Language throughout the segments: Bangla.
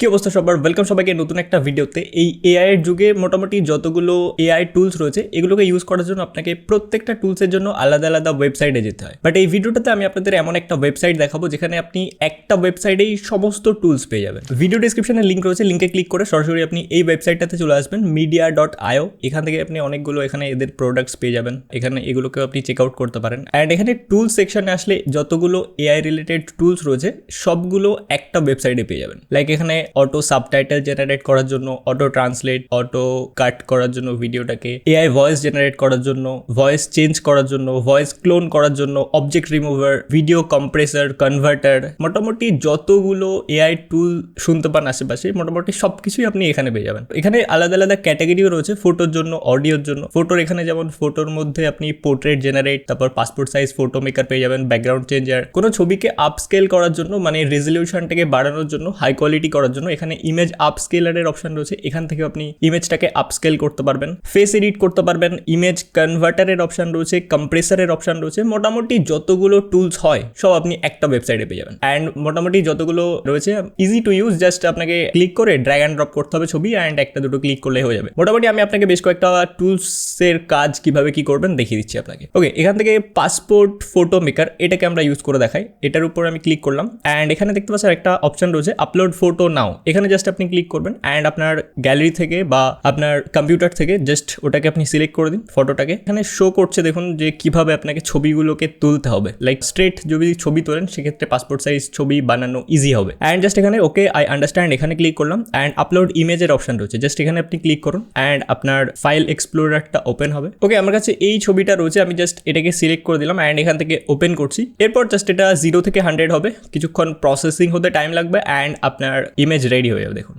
কি অবস্থা সবার, ওয়েলকাম সবাইকে নতুন একটা ভিডিওতে। এই এআই এর যুগে মোটামুটি যতগুলো এআই টুলস রয়েছে এগুলোকে ইউজ করার জন্য আপনাকে প্রত্যেকটা টুলসের জন্য আলাদা আলাদা ওয়েবসাইটে যেতে হয়। বাট এই ভিডিওটাতে আমি আপনাদের এমন একটা ওয়েবসাইট দেখাবো যেখানে আপনি একটা ওয়েবসাইটেই সমস্ত টুলস পেয়ে যাবেন। ভিডিও ডিসক্রিপশনে লিঙ্ক রয়েছে, লিঙ্কে ক্লিক করে সরাসরি আপনি এই ওয়েবসাইটটাতে চলে আসবেন, media.io। এখান থেকে আপনি অনেকগুলো এখানে এদের প্রোডাক্টস পেয়ে যাবেন, এখানে এগুলোকে আপনি চেক আউট করতে পারেন। অ্যান্ড এখানে টুলস সেকশনে আসলে যতগুলো এআই রিলেটেড টুলস রয়েছে সবগুলো একটা ওয়েবসাইটে পেয়ে যাবেন। লাইক এখানে অটো সাবটাইটেল জেনারেট করার জন্য, অটো ট্রান্সলেট, অটো কাট করার জন্য ভিডিওটাকে, এআই ভয়েস জেনারেট করার জন্য, ভয়েস চেঞ্জ করার জন্য, ভয়েস ক্লোন করার জন্য, object remover, video compressor, converter, মোটামুটি যতগুলো এআই টুল শুনতে পান আশেপাশে মোটামুটি সবকিছুই আপনি এখানে পেয়ে যাবেন। এখানে আলাদা আলাদা ক্যাটাগরিও রয়েছে ফটোর জন্য, অডিওর জন্য। ফটোর এখানে যেমন ফটোর মধ্যে আপনি পোর্ট্রেট জেনারেট, তারপর পাসপোর্ট সাইজ ফটো মেকার পেয়ে যাবেন, ব্যাকগ্রাউন্ড চেঞ্জার, কোনো ছবিকে আপস্কেল করার জন্য মানে রেজলিউশনটাকে বাড়ানোর জন্য, হাই কোয়ালিটি করার জন্য এখানে ইমেজ আপস্কেলারের অপশন রয়েছে, এখান থেকে আপনি ইমেজটাকে আপস্কেল করতে পারবেন, ফেস এডিট করতে পারবেন, ইমেজ কনভার্টারের অপশন রয়েছে, কম্প্রেসারের অপশন রয়েছে। মোটামুটি যতগুলো টুলস হয় সব আপনি একটা ওয়েবসাইটে পেয়ে যাবেন। অ্যান্ড মোটামুটি যতগুলো রয়েছে ইজি টু ইউজ, জাস্ট আপনাকে ক্লিক করে ড্র্যাগ অ্যান্ড ড্রপ করতে হবে ছবি, অ্যান্ড একটা দুটো ক্লিক করলে হয়ে যাবে। মোটামুটি আমি আপনাকে বেশ কয়েকটা টুলসের কাজ কিভাবে কি করবেন দেখিয়ে দিচ্ছি আপনাকে। ওকে, এখান থেকে পাসপোর্ট ফটো মেকার এটাকে আমরা ইউজ করে দেখাই। এটার উপর আমি ক্লিক করলাম, অ্যান্ড এখানে দেখতে পাচ্ছেন একটা অপশন রয়েছে আপলোড ফটো নাও। এখানে জাস্ট আপনি ক্লিক করবেন, অ্যান্ড আপনার গ্যালারি থেকে বা আপনার কম্পিউটার থেকে জাস্ট ওটাকে আপনি সিলেক্ট করে দিন ফটোটাকে। এখানে শো করছে দেখুন যে কিভাবে আপনাকে ছবিগুলোকে তুলতে হবে। লাইক স্ট্রেট যদি ছবি তোলেন সেক্ষেত্রে পাসপোর্ট সাইজ ছবি বানানো ইজি হবে। অ্যান্ড জাস্ট এখানে ওকে আই আন্ডারস্ট্যান্ড এখানে ক্লিক করলাম, অ্যান্ড আপলোড ইমেজের অপশন রয়েছে, জাস্ট এখানে আপনি ক্লিক করুন, অ্যান্ড আপনার ফাইল এক্সপ্লোরারটা ওপেন হবে। ওকে, আমার কাছে এই ছবিটা রয়েছে, আমি জাস্ট এটাকে সিলেক্ট করে দিলাম, অ্যান্ড এখান থেকে ওপেন করছি। এরপর জাস্ট এটা 0 থেকে 100 হবে, কিছুক্ষণ প্রসেসিং হতে টাইম লাগবে, অ্যান্ড আপনার ইমেজ রেডি হয়ে যাবে দেখুন।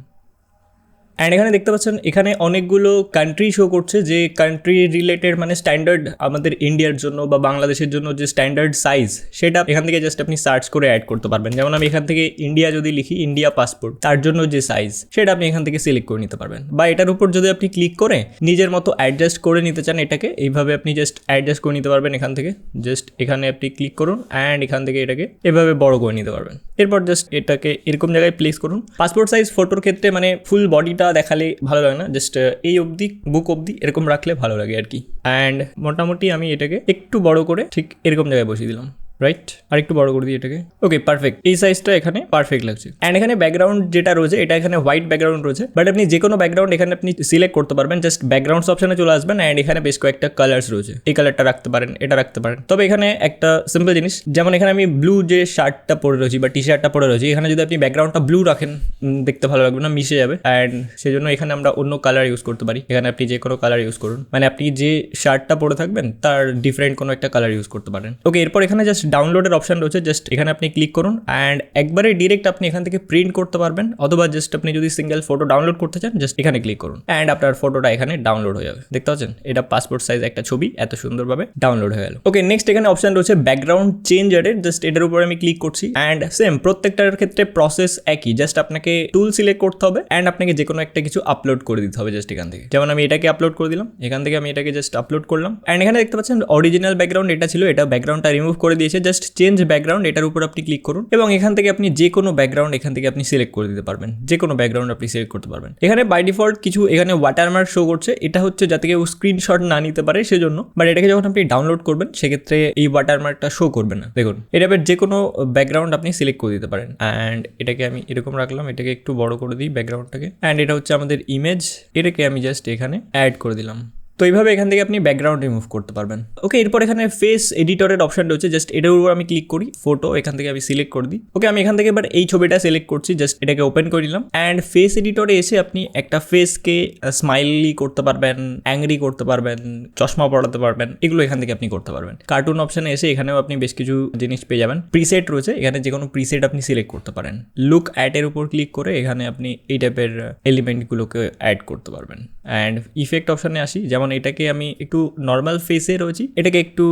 অ্যান্ড এখানে দেখতে পাচ্ছেন এখানে অনেকগুলো কান্ট্রি শো করছে, যে কান্ট্রি রিলেটেড মানে স্ট্যান্ডার্ড আমাদের ইন্ডিয়ার জন্য বা বাংলাদেশের জন্য যে স্ট্যান্ডার্ড সাইজ সেটা এখান থেকে জাস্ট আপনি সার্চ করে অ্যাড করতে পারবেন। যেমন আমি এখান থেকে ইন্ডিয়া যদি লিখি, ইন্ডিয়া পাসপোর্ট, তার জন্য যে সাইজ সেটা আপনি এখান থেকে সিলেক্ট করে নিতে পারবেন। বা এটার উপর যদি আপনি ক্লিক করে নিজের মতো অ্যাডজাস্ট করে নিতে চান এটাকে, এইভাবে আপনি জাস্ট অ্যাডজাস্ট করে নিতে পারবেন এখান থেকে। জাস্ট এখানে আপনি ক্লিক করুন, অ্যান্ড এখান থেকে এটাকে এভাবে বড় করে নিতে পারবেন। এরপর জাস্ট এটাকে এরকম জায়গায় প্লেস করুন। পাসপোর্ট সাইজ ফটোর ক্ষেত্রে মানে ফুল বডিটা দেখালে ভালো লাগে না, জাস্ট এই অবধি, বুক অবধি এরকম রাখলে ভালো লাগে আর কি। অ্যান্ড মোটামুটি আমি এটাকে একটু বড় করে ঠিক এরকম জায়গায় বসিয়ে দিলাম, রাইট? আর একটু বড় করে দিই এটাকে। ওকে, পারফেক্ট, এই সাইজটা এখানে পারফেক্ট লাগছে। অ্যান্ড এখানে ব্যাকগ্রাউন্ড যেটা রয়েছে এটা এখানে হোয়াইট ব্যাকগ্রাউন্ড রয়েছে, বাট আপনি যে কোনো ব্যাকগ্রাউন্ড এখানে আপনি সিলেক্ট করতে পারবেন। জাস্ট ব্যাকগ্রাউন্ডস অপশনে চলে আসবেন, অ্যান্ড এখানে বেশ কয়েকটা কালার্স রয়েছে, এই কালারটা রাখতে পারেন, এটা রাখতে পারেন। তবে এখানে একটা সিম্পল জিনিস, যেমন এখানে আমি ব্লু যে শার্টটা পরে রয়েছি বা টি শার্টটা পরে রয়েছি, এখানে যদি আপনি ব্যাকগ্রাউন্ডটা ব্লু রাখেন দেখতে ভালো লাগবে না, মিশে যাবে। অ্যান্ড সেজন্য এখানে আমরা অন্য কালার ইউজ করতে পারি। এখানে আপনি যে কোনো কালার ইউজ করুন, মানে আপনি যে শার্টটা পরে থাকবেন তার ডিফারেন্ট কোনো একটা কালার ইউজ করতে পারেন। ওকে, এরপর এখানে জাস্ট ডাউনলোডের অপশন রয়েছে, জাস্ট এখানে আপনি ক্লিক করুন, অ্যান্ড একবারে ডিরেক্ট আপনি এখান থেকে প্রিন্ট করতে পারবেন, অথবা জাস্ট আপনি যদি সিঙ্গেল ফটো ডাউনলোড করতে চান জাস্ট এখানে ক্লিক করুন, অ্যান্ড আপনার ফটোটা এখানে ডাউনলোড হয়ে যাবে। দেখতে পাচ্ছেন এটা পাসপোর্ট সাইজ একটা ছবি এত সুন্দরভাবে ডাউনলোড হয়ে গেল। ওকে, নেক্সট এখানে অপশন রয়েছে ব্যাকগ্রাউন্ড চেঞ্জারের, জাস্ট এটার উপর আমি ক্লিক করছি, অ্যান্ড সেম প্রত্যেকটার ক্ষেত্রে প্রসেস একই, জাস্ট আপনাকে টুল সিলেক্ট করতে হবে, অ্যান্ড আপনাকে যে কোনো একটা কিছু আপলোড করে দিতে হবে জাস্ট এখান থেকে। যেমন আমি এটাকে আপলোড করে দিলাম, এখান থেকে আমি এটাকে জাস্ট আপলোড করলাম, অ্যান্ড এখানে দেখতে পাচ্ছেন অরিজিনাল ব্যাকগ্রাউন্ড এটা ছিল, এটা ব্যাকগ্রাউন্ডটা রিমুভ করে দিয়েছে, জাস্ট চেঞ্জ ব্যাকগ্রাউন্ড এটার উপর আপনি ক্লিক করুন, এবং এখান থেকে আপনি যে কোনো ব্যাকগ্রাউন্ড এখান থেকে আপনি সিলেক্ট করে দিতে পারবেন, যে কোনো ব্যাকগ্রাউন্ড আপনি সিলেক্ট করতে পারবেন। এখানে বাই ডিফল্ট কিছু এখানে ওয়াটারমার্ক শো করছে, এটা হচ্ছে যাতে কেউ স্ক্রিনশট না নিতে পারে সেজন্য, বাট এটাকে যখন আপনি ডাউনলোড করবেন সেক্ষেত্রে এই ওয়াটারমার্কটা শো করবে না। দেখুন এটা যে কোনো ব্যাকগ্রাউন্ড আপনি সিলেক্ট করে দিতে পারেন। অ্যান্ড এটাকে আমি এরকম রাখলাম, এটাকে একটু বড় করে দিই ব্যাকগ্রাউন্ডটাকে, অ্যান্ড এটা হচ্ছে আমাদের ইমেজ, এটাকে আমি জাস্ট এখানে অ্যাড করে দিলাম। তো এইভাবে এখান থেকে আপনি ব্যাকগ্রাউন্ড রিমুভ করতে পারবেন। ওকে, এরপর এখানে ফেস এডিটরের অপশন রয়েছে, জাস্ট এটার উপর আমি ক্লিক করি, ফটো এখান থেকে আমি সিলেক্ট করে দিই। ওকে, আমি এখান থেকে এবার এই ছবিটা সিলেক্ট করছি, জাস্ট এটাকে ওপেন করে দিলাম, অ্যান্ড ফেস এডিটরে এসে আপনি একটা ফেসকে স্মাইলি করতে পারবেন, অ্যাংরি করতে পারবেন, চশমা পড়াতে পারবেন, এগুলো এখান থেকে আপনি করতে পারবেন। কার্টুন অপশনে এসে এখানেও আপনি বেশ কিছু জিনিস পেয়ে যাবেন। প্রিসেট রয়েছে, এখানে যে কোনো প্রিসেট আপনি সিলেক্ট করতে পারেন। লুক অ্যাটের উপর ক্লিক করে এখানে আপনি এই টাইপের এলিমেন্টগুলোকে অ্যাড করতে পারবেন। অ্যান্ড ইফেক্ট অপশনে আসি, যেমন যেমন এটাকে আমি একটু নর্মাল ফেসে রয়েছি, এটাকে একটু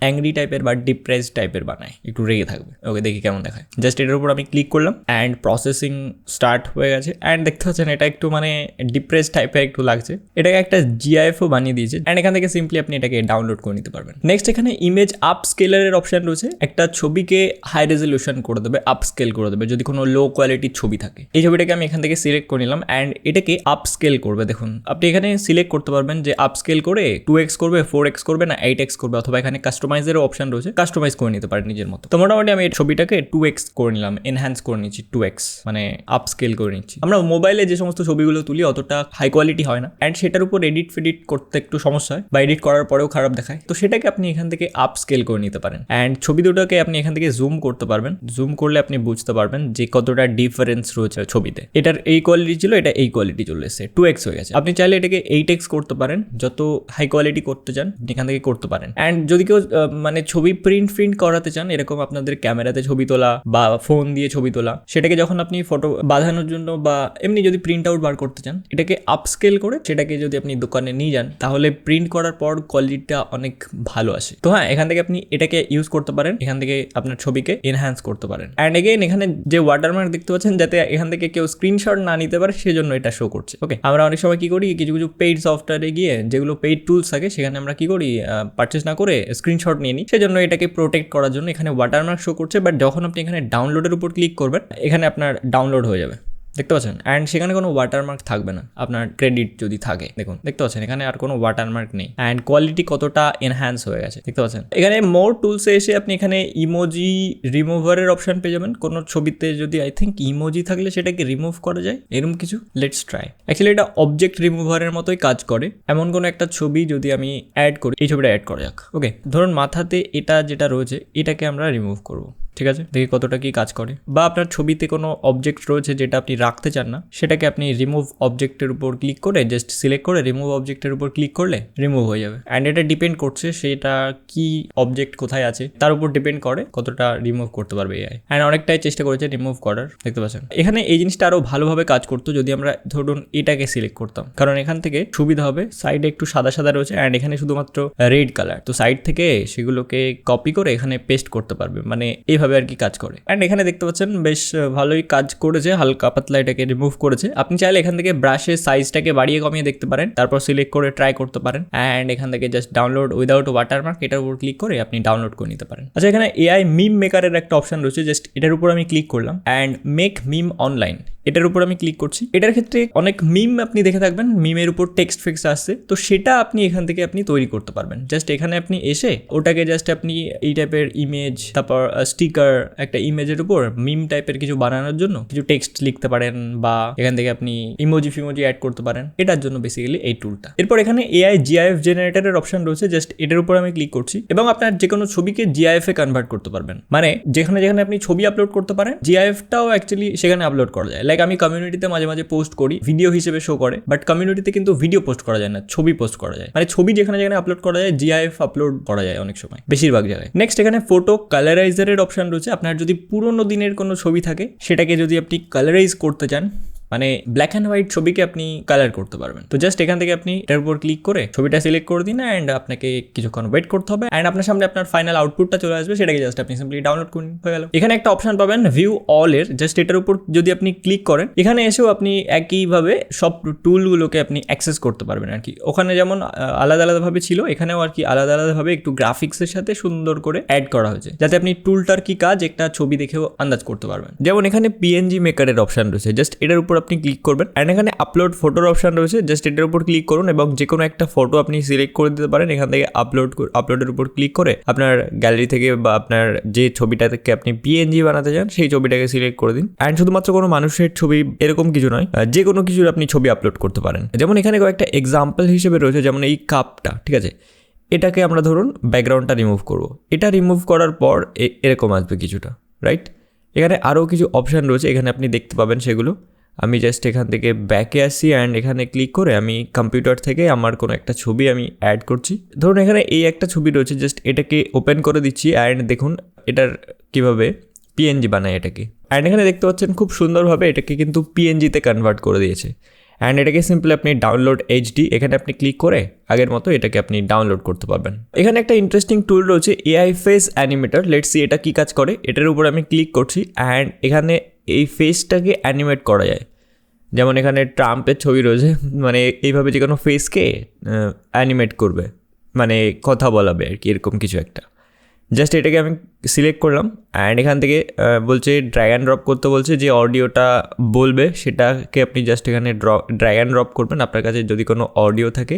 অ্যাংরি টাইপের বা ডিপ্রেস টাইপের বানাই, একটু রেগে থাকবে। ওকে, দেখি কেমন দেখায়। জাস্ট এটার উপর আমি ক্লিক করলাম অ্যান্ড প্রসেসিং স্টার্ট হয়ে গেছে। অ্যান্ড দেখতে পাচ্ছেন এটা একটু মানে ডিপ্রেস টাইপের একটু লাগছে। এটাকে একটা জিআইএফও বানিয়ে দিয়েছে অ্যান্ড এখান থেকে সিম্পলি আপনি এটাকে ডাউনলোড করে নিতে পারবেন। নেক্সট এখানে ইমেজ আপ স্কেলারের অপশন রয়েছে। একটা ছবিকে হাই রেজলিউশন করে দেবে, আপ স্কেল করে দেবে যদি কোনো লো কোয়ালিটির ছবি থাকে। এই ছবিটাকে আমি এখান থেকে সিলেক্ট করে নিলাম অ্যান্ড এটাকে আপ স্কেল করবে। দেখুন আপনি এখানে সিলেক্ট করতে পারবেন যে আপ স্কেল করে 2x করবে, 4x করবে না 8x করবে, অথবা এখানে কাস্টমাইজেরও অপশন রয়েছে, কাস্টমাইজ করে নিতে পারেন নিজের মতো। তো মোটামুটি আমি এই ছবিটাকে 2x করে নিলাম, এনহ্যান্স করে নিচ্ছি 2x, মানে আপ স্কেল করে নিচ্ছি। আমরা মোবাইলে যে সমস্ত ছবিগুলো তুলি অতটা হাই কোয়ালিটি হয় না অ্যান্ড সেটার উপর এডিট ফেডিট করতে একটু সমস্যা হয় বা এডিট করার পরেও খারাপ দেখায়। তো সেটাকে আপনি এখান থেকে আপ স্কেল করে নিতে পারেন অ্যান্ড ছবি দুটোকে আপনি এখান থেকে জুম করতে পারবেন। জুম করলে আপনি বুঝতে পারবেন যে কতটা ডিফারেন্স রয়েছে ছবিতে। এটার এই কোয়ালিটি ছিল, এটা এই কোয়ালিটি চলে এসেছে, 2x হয়ে গেছে। আপনি চাইলে এটাকে 8x করতে পারেন, যত হাই কোয়ালিটি করতে চান এখান থেকে করতে পারেন। অ্যান্ড যদি কেউ মানে ছবি প্রিন্ট করাতে চান, এরকম আপনাদের ক্যামেরাতে ছবি তোলা বা ফোন দিয়ে ছবি তোলা, সেটাকে যখন আপনি ফটো বাঁধানোর জন্য বা এমনি যদি প্রিন্ট আউট বার করতে চান, এটাকে আপস্কেল করে সেটাকে যদি আপনি দোকানে নিয়ে যান, তাহলে প্রিন্ট করার পর কোয়ালিটিটা অনেক ভালো আসে। তো হ্যাঁ, এখান থেকে আপনি এটাকে ইউজ করতে পারেন, এখান থেকে আপনার ছবিকে এনহ্যান্স করতে পারেন। অ্যান্ড এগেইন এখানে যে ওয়াটারমার্ক দেখতে পাচ্ছেন, যাতে এখান থেকে কেউ স্ক্রিনশট না নিতে পারে সেজন্য এটা শো করছে। ওকে, আমরা অনেক সময় কি করি, কিছু কিছু পেইড সফটওয়্যারে গিয়ে যেগুলো পেইড টুলস থাকে সেখানে আমরা কি করি, পারচেস না করে স্ক্রিনশট নিয়ে নিই। সেজন্য এটাকে প্রোটেক্ট করার জন্য এখানে ওয়াটারমার্ক শো করছে। বাট যখন আপনি এখানে ডাউনলোডের উপর ক্লিক করবেন, এখানে আপনার ডাউনলোড হয়ে যাবে, দেখতে পাচ্ছেন। অ্যান্ড সেখানে কোনো ওয়াটারমার্ক থাকবে না, আপনার ক্রেডিট যদি থাকে। দেখুন, দেখতে পাচ্ছেন এখানে আর কোনো ওয়াটারমার্ক নেই অ্যান্ড কোয়ালিটি কতটা এনহ্যান্স হয়ে গেছে, দেখতে পাচ্ছেন। এখানে মোর টুলসে এসে আপনি এখানে ইমোজি রিমুভারের অপশন পেয়ে যাবেন। কোনো ছবিতে যদি আই থিঙ্ক ইমোজি থাকলে সেটাকে রিমুভ করা যায়, এরকম কিছু। Let's try. অ্যাকচুয়ালি এটা অবজেক্ট রিমুভারের মতোই কাজ করে। এমন কোনো একটা ছবি যদি আমি অ্যাড করি, এই ছবিটা অ্যাড করা যাক। ওকে, ধরুন মাথাতে এটা যেটা রয়েছে এটাকে আমরা রিমুভ করবো, ঠিক আছে। দেখি কতটা কি কাজ করে। বা আপনার ছবিতে কোনো অবজেক্ট রয়েছে যেটা আপনি রাখতে চান না, সেটাকে আপনি রিমুভ অবজেক্টের উপর ক্লিক করে জাস্ট সিলেক্ট করে রিমুভ অবজেক্টের উপর ক্লিক করলে রিমুভ হয়ে যাবে। অ্যান্ড এটা ডিপেন্ড করছে সেটা কি অবজেক্ট কোথায় আছে তার উপর ডিপেন্ড করে কতটা রিমুভ করতে পারবে এআই। অ্যান্ড অনেকটাই চেষ্টা করেছে রিমুভ করার, দেখতে পাচ্ছেন। এখানে এই জিনিসটা আরো ভালোভাবে কাজ করতো যদি আমরা ধরুন এটাকে সিলেক্ট করতাম, কারণ এখান থেকে সুবিধা হবে। সাইডে একটু সাদা সাদা রয়েছে অ্যান্ড এখানে শুধুমাত্র রেড কালার, তো সাইড থেকে সেগুলোকে কপি করে এখানে পেস্ট করতে পারবে, মানে এইভাবে আর কি কাজ করে। অ্যান্ড এখানে দেখতে পাচ্ছেন বেশ ভালোই কাজ করেছে, হালকা পাতলা এটাকে রিমুভ করেছে। আপনি চাইলে এখান থেকে ব্রাশের সাইজটাকে বাড়িয়ে কমিয়ে দেখতে পারেন, তারপর সিলেক্ট করে ট্রাই করতে পারেন। অ্যান্ড এখান থেকে জাস্ট ডাউনলোড উইদাউট ওয়াটারমার্ক এটার উপর ক্লিক করে আপনি ডাউনলোড করে নিতে পারেন। আচ্ছা, এখানে এআই মিম মেকারের একটা অপশন রয়েছে, জাস্ট এটার উপর আমি ক্লিক করলাম অ্যান্ড মেক মিম অনলাইন, এটার উপর আমি ক্লিক করছি। এটার ক্ষেত্রে অনেক মিম আপনি দেখে থাকবেন, মিমের উপর টেক্সট ফিক্স আসছে, তো সেটা আপনি এখান থেকে আপনি তৈরি করতে পারবেন। জাস্ট এখানে আপনি এসে ওটাকে জাস্ট আপনি এই টাইপের ইমেজ, তারপর স্টিকার, একটা ইমেজের উপর মিম টাইপের কিছু বানানোর জন্য কিছু টেক্সট লিখতে পারেন বা এখান থেকে আপনি ইমোজি ফিমোজি অ্যাড করতে পারেন। এটার জন্য বেসিক্যালি এই টুলটা। এরপর এখানে এআই জিআইএফ জেনারেটরের অপশন রয়েছে, জাস্ট এটার উপর আমি ক্লিক করছি এবং আপনার যে কোনো ছবিকে জিআইএফ এ কনভার্ট করতে পারবেন। মানে যেখানে যেখানে আপনি ছবি আপলোড করতে পারেন, জিআইএফটাও অ্যাকচুয়ালি সেখানে আপলোড করা যায়। লাইক আমি কমিউনিটিতে মাঝে মাঝে পোস্ট করি, ভিডিও হিসেবে শো করে, বাট কমিউনিটিতে কিন্তু ভিডিও পোস্ট করা যায় না, ছবি পোস্ট করা যায়। মানে ছবি যেখানে যেখানে আপলোড করা যায় জিআইএফ আপলোড করা যায় অনেক সময়, বেশিরভাগ জায়গায়। নেক্সট এখানে ফটো কালারাইজারের অপশন রয়েছে। আপনার যদি পুরোনো দিনের কোনো ছবি থাকে সেটাকে যদি আপনি কালারাইজ করতে চান, মানে ব্ল্যাক অ্যান্ড হোয়াইট ছবিকে আপনি কালার করতে পারবেন। তো জাস্ট এখান থেকে আপনি এটার উপর ক্লিক করে ছবিটা সিলেক্ট করে দিন অ্যান্ড আপনাকে কিছুক্ষণ ওয়েট করতে হবে অ্যান্ড আপনার সামনে আপনার ফাইনাল আউটপুটটা চলে আসবে, সেটাকে জাস্ট আপনি সিম্পলি ডাউনলোড করে হয়ে গেল। এখানে একটা অপশন পাবেন ভিউ অল এর, জাস্ট এটার উপর যদি আপনি ক্লিক করেন, এখানে এসেও আপনি একইভাবে সব টুলগুলোকে আপনি অ্যাক্সেস করতে পারবেন আর কি। ওখানে যেমন আলাদা আলাদাভাবে ছিল, এখানেও আর কি আলাদা আলাদাভাবে একটু গ্রাফিক্সের সাথে সুন্দর করে অ্যাড করা হয়েছে, যাতে আপনি টুলটার কি কাজ একটা ছবি দেখেও আন্দাজ করতে পারবেন। যেমন এখানে পিএনজি মেকারের অপশন রয়েছে, জাস্ট এটার উপর আপনি ক্লিক করবেন অ্যান্ড এখানে আপলোড ফটোর অপশন রয়েছে, জাস্ট এটার উপর ক্লিক করুন এবং যে কোনো একটা ফটো আপনি সিলেক্ট করে দিতে পারেন। এখান থেকে আপলোডের উপর ক্লিক করে আপনার গ্যালারি থেকে বা আপনার যে ছবিটা থেকে আপনি পিএনজি বানাতে চান সেই ছবিটাকে সিলেক্ট করে দিন। অ্যান্ড শুধুমাত্র কোনো মানুষের ছবি এরকম কিছু নয়, যে কোনো কিছুর আপনি ছবি আপলোড করতে পারেন। যেমন এখানে কয়েকটা এক্সাম্পল হিসেবে রয়েছে, যেমন এই কাপটা, ঠিক আছে, এটাকে আমরা ধরুন ব্যাকগ্রাউন্ডটা রিমুভ করব। এটা রিমুভ করার পর এরকম আসবে কিছুটা, রাইট। এখানে আরও কিছু অপশান রয়েছে, এখানে আপনি দেখতে পাবেন সেগুলো। আমি জাস্ট এখান থেকে ব্যাকে আসি অ্যান্ড এখানে ক্লিক করে আমি কম্পিউটার থেকে আমার কোনো একটা ছবি আমি অ্যাড করছি। ধরুন এখানে এই একটা ছবি রয়েছে, জাস্ট এটাকে ওপেন করে দিচ্ছি অ্যান্ড দেখুন এটার কীভাবে পিএনজি বানায় এটাকে। অ্যান্ড এখানে দেখতে পাচ্ছেন খুব সুন্দরভাবে এটাকে কিন্তু পিএনজিতে কনভার্ট করে দিয়েছে। অ্যান্ড এটাকে সিম্পলি আপনি ডাউনলোড এইচডি এখানে আপনি ক্লিক করে আগের মতো এটাকে আপনি ডাউনলোড করতে পারবেন। এখানে একটা ইন্টারেস্টিং টুল রয়েছে AI face animator. Let's see এটা কী কাজ করে। এটার উপর আমি ক্লিক করছি অ্যান্ড এখানে এই ফেসটাকে অ্যানিমেট করা যায়। যেমন এখানে ট্রাম্পের ছবি রয়েছে, মানে এইভাবে যে কোনো ফেসকে অ্যানিমেট করবে, মানে কথা বলাবে আর কি, এরকম কিছু একটা। জাস্ট এটাকে আমি সিলেক্ট করলাম অ্যান্ড এখান থেকে বলছে ড্র্যাগ অ্যান্ড ড্রপ করতে বলছে, যে অডিওটা বলবে সেটাকে আপনি জাস্ট এখানে ড্র্যাগ অ্যান্ড ড্রপ করবেন। আপনার কাছে যদি কোনো অডিও থাকে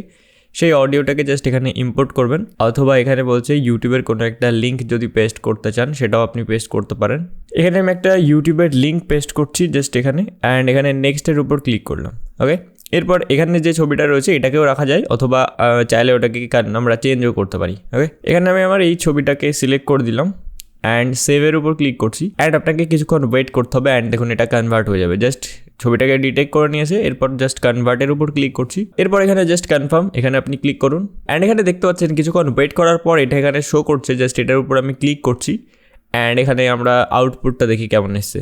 সেই অডিওটাকে জাস্ট এখানে ইম্পোর্ট করবেন, অথবা এখানে বলছে ইউটিউবের কোনো একটা লিঙ্ক যদি পেস্ট করতে চান সেটাও আপনি পেস্ট করতে পারেন। এখানে আমি একটা ইউটিউবের লিঙ্ক পেস্ট করছি জাস্ট এখানে, অ্যান্ড এখানে নেক্সটের উপর ক্লিক করলাম। ওকে, এরপর এখানে যে ছবিটা রয়েছে এটাকেও রাখা যায়, অথবা চাইলে ওটাকে আমরা চেঞ্জও করতে পারি। ওকে, এখানে আমি আমার এই ছবিটাকে সিলেক্ট করে দিলাম অ্যান্ড সেভের উপর ক্লিক করছি। অ্যান্ড আপনাকে কিছুক্ষণ ওয়েট করতে হবে অ্যান্ড দেখুন এটা কনভার্ট হয়ে যাবে। জাস্ট ছবিটাকে ডিটেক্ট করে নিয়েছে, এরপর জাস্ট কনভার্টের উপর ক্লিক করছি। এরপর এখানে জাস্ট কনফার্ম এখানে আপনি ক্লিক করুন অ্যান্ড এখানে দেখতে পাচ্ছেন কিছুক্ষণ ওয়েট করার পর এটা এখানে শো করছে। জাস্ট এটার উপর আমি ক্লিক করছি অ্যান্ড এখানে আমরা আউটপুটটা দেখি কেমন এসছে।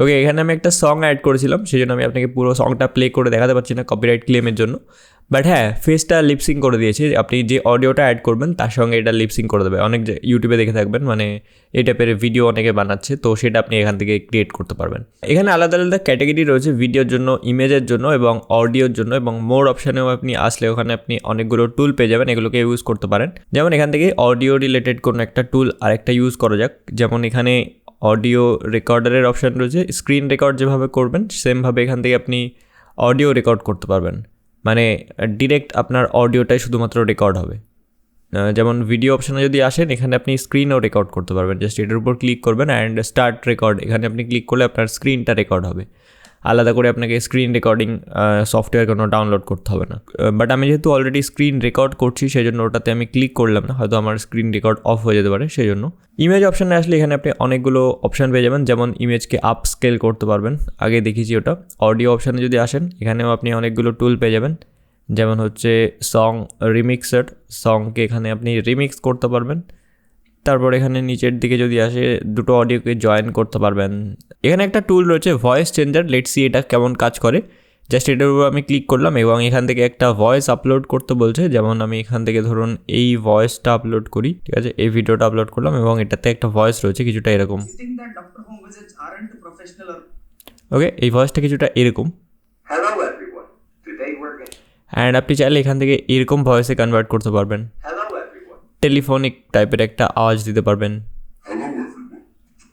ওকে, এখানে আমি একটা সং অ্যাড করেছিলাম, সেই জন্য আমি আপনাকে পুরো সংটা প্লে করে দেখাতে পারছি না কপিরাইট ক্লেমের জন্য। বাট হ্যাঁ, ফেসটা লিপসিং করে দিয়েছে। আপনি যে অডিওটা অ্যাড করবেন তার সঙ্গে এটা লিপসিং করে দেবে। অনেক ইউটিউবে দেখে থাকবেন, মানে এই টাইপের ভিডিও অনেকে বানাচ্ছে, তো সেটা আপনি এখান থেকে ক্রিয়েট করতে পারবেন। এখানে আলাদা আলাদা ক্যাটাগরি রয়েছে, ভিডিওর জন্য, ইমেজের জন্য এবং অডিওর জন্য, এবং মোর অপশানেও আপনি আসলে ওখানে আপনি অনেকগুলো টুল পেয়ে যাবেন, এগুলোকে ইউজ করতে পারেন। যেমন এখান থেকে অডিও রিলেটেড কোনো একটা টুল আরেকটা ইউজ করা যাক। যেমন এখানে অডিও রেকর্ডারের অপশান রয়েছে, স্ক্রিন রেকর্ড যেভাবে করবেন সেমভাবে এখান থেকে আপনি অডিও রেকর্ড করতে পারবেন, মানে ডিরেক্ট আপনার অডিওটাই শুধুমাত্র রেকর্ড হবে। যেমন ভিডিও অপশানে যদি আসেন এখানে আপনি স্ক্রিনও রেকর্ড করতে পারবেন। জাস্ট এটার উপর ক্লিক করবেন অ্যান্ড স্টার্ট রেকর্ড, এখানে আপনি ক্লিক করলে আপনার স্ক্রিনটা রেকর্ড হবে। আলাদা করে আপনাকে স্ক্রিন রেকর্ডিং সফটওয়্যার কোনো ডাউনলোড করতে হবে না। বাট আমি যেহেতু অলরেডি স্ক্রিন রেকর্ড করছি সেই জন্য ওটাতে আমি ক্লিক করলাম না, হয়তো আমার স্ক্রিন রেকর্ড অফ হয়ে যেতে পারে সেই জন্য। ইমেজ অপশানে আসলে এখানে আপনি অনেকগুলো অপশান পেয়ে যাবেন, যেমন ইমেজকে আপ স্কেল করতে পারবেন, আগে দেখিয়েছি ওটা। অডিও অপশানে যদি আসেন এখানেও আপনি অনেকগুলো টুল পেয়ে যাবেন, যেমন হচ্ছে সং রিমিক্সার, সংকে এখানে আপনি রিমিক্স করতে পারবেন। তারপর এখানে নিচের দিকে যদি আসে দুটো অডিওকে জয়েন করতে পারবেন। এখানে একটা টুল রয়েছে ভয়েস চেঞ্জার, লেটস সি এটা কেমন কাজ করে। জাস্ট এটার উপর আমি ক্লিক করলাম এবং এখান থেকে একটা ভয়েস আপলোড করতে বলছে। যেমন আমি এখান থেকে ধরুন এই ভয়েসটা আপলোড করি, ঠিক আছে, এই ভিডিওটা আপলোড করলাম এবং এটাতে একটা ভয়েস রয়েছে কিছুটা এরকম। ওকে, এই ভয়েসটা কিছুটা এরকম। অ্যান্ড আপনি চাইলে এখান থেকে এরকম ভয়েসে কনভার্ট করতে পারবেন, টেলিফোনিক টাইপের একটা আওয়াজ দিতে পারবেন,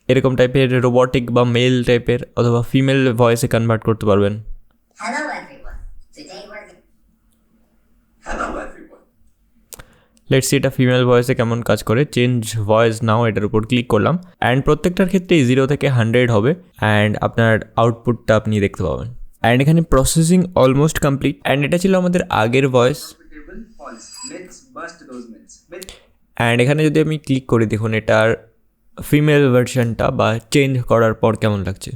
এরকম টাইপের রোবটিক বা মেল টাইপের অথবা ফিমেল ভয়েসে কনভার্ট করতে পারবেন। লেটস সি এটা ফিমেল ভয়েসে কেমন কাজ করে। চেঞ্জ ভয়েস নাও, এটার উপর ক্লিক করলাম অ্যান্ড প্রত্যেকটার ক্ষেত্রে 0 থেকে 100 হবে অ্যান্ড আপনার আউটপুটটা আপনি দেখতে পাবেন। অ্যান্ড এখানে প্রসেসিং অলমোস্ট কমপ্লিট। অ্যান্ড এটা ছিল আমাদের আগের ভয়েস। অ্যান্ড এখানে যদি আমি ক্লিক করি দেখুন এটার ফিমেল ভার্সনটা বা চেঞ্জ করার পর কেমন লাগছে।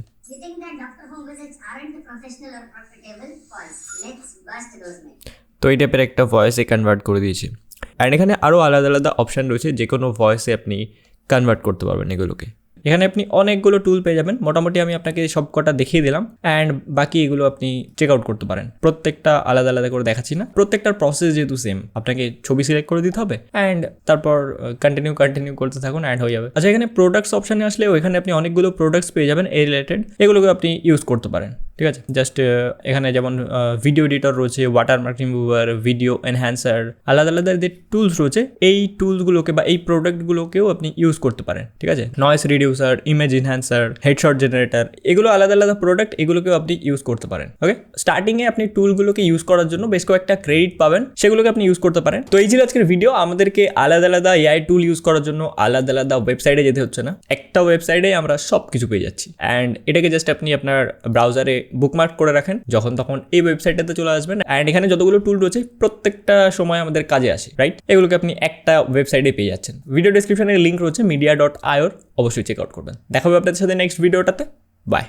তো এই টাইপের একটা ভয়েসে কনভার্ট করে দিয়েছি। অ্যান্ড এখানে আরও আলাদা আলাদা অপশান রয়েছে, যে কোনো ভয়েসে আপনি কনভার্ট করতে পারবেন এগুলোকে। এখানে আপনি অনেকগুলো টুল পেয়ে যাবেন, মোটামুটি আমি আপনাকে সব কটা দেখিয়ে দিলাম অ্যান্ড বাকি এগুলো আপনি চেক আউট করতে পারেন। প্রত্যেকটা আলাদা আলাদা করে দেখাচ্ছি না, প্রত্যেকটার প্রসেস যেহেতু সেম, আপনাকে ছবি সিলেক্ট করে দিতে হবে অ্যান্ড তারপর কন্টিনিউ করতে থাকুন অ্যাড হয়ে যাবে। আচ্ছা, এখানে প্রোডাক্টস অপশানে আসলেও এখানে আপনি অনেকগুলো প্রোডাক্টস পেয়ে যাবেন এই রিলেটেড, এগুলোকে আপনি ইউজ করতে পারেন, ঠিক আছে। জাস্ট এখানে যেমন ভিডিও এডিটর রয়েছে, ওয়াটারমার্ক রিমুভার, ভিডিও এনহ্যান্সার, আলাদা আলাদা যে টুলস রয়েছে এই টুলসগুলোকে বা এই প্রোডাক্টগুলোকেও আপনি ইউজ করতে পারেন, ঠিক আছে। Noise reducer, image enhancer, headshot generator, এগুলো আলাদা আলাদা প্রোডাক্ট, এগুলোকেও আপনি ইউজ করতে পারেন। ওকে, স্টার্টিংয়ে আপনি টুলগুলোকে ইউজ করার জন্য বেশ কয়েকটা ক্রেডিট পাবেন, সেগুলোকে আপনি ইউজ করতে পারেন। তো এই ছিল আজকের ভিডিও। আমাদেরকে আলাদা আলাদা এআই টুল ইউজ করার জন্য আলাদা আলাদা ওয়েবসাইটে যেতে হচ্ছে না, একটা ওয়েবসাইটে আমরা সব কিছু পেয়ে যাচ্ছি। অ্যান্ড এটাকে জাস্ট আপনি আপনার ব্রাউজারে বুকমার্ক করে রাখেন, যখন তখন এই ওয়েবসাইটটাতে চলে আসবেন অ্যান্ড এখানে যতগুলো টুল রয়েছে প্রত্যেকটা সময় আমাদের কাজে আসে, রাইট। এগুলোকে আপনি একটা ওয়েবসাইটে পেয়ে যাচ্ছেন। ভিডিও ডেসক্রিপশনে লিঙ্ক রয়েছে media.io, অবশ্যই চেক আউট করবেন। দেখা হবে আপনাদের সাথে নেক্সট ভিডিওটাতে। বাই।